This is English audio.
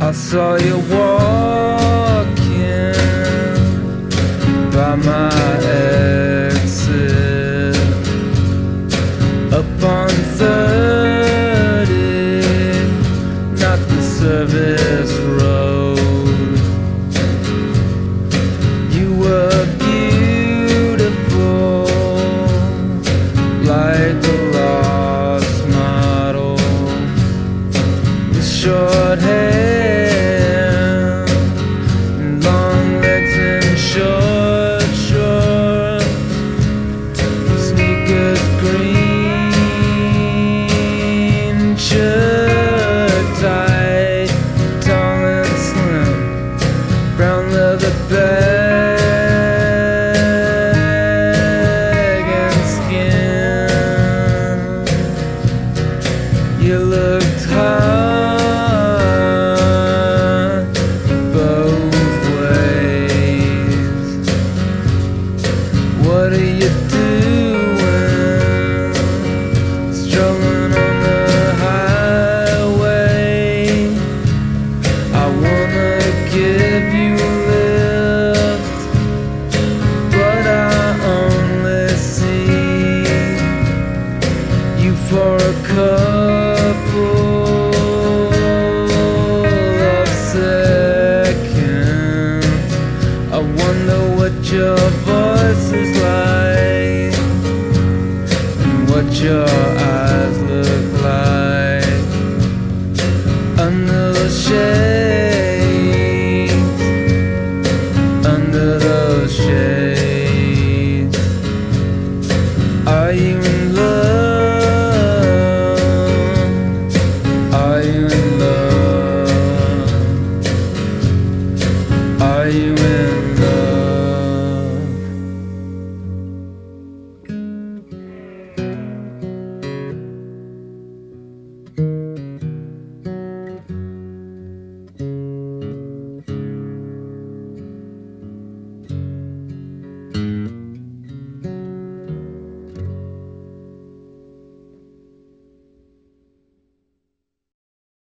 I saw you walking by my exit up on 30, not the service road. You were beautiful, like a lost model, with short hair, short shorts, sneakers green, shirt tight, tall and slim, brown leather bag and skin. You looked hot both ways. What are you doing? Strolling on the highway. I wanna give you a lift, but I only see you for a couple of seconds. I wonder what your voice is like and what your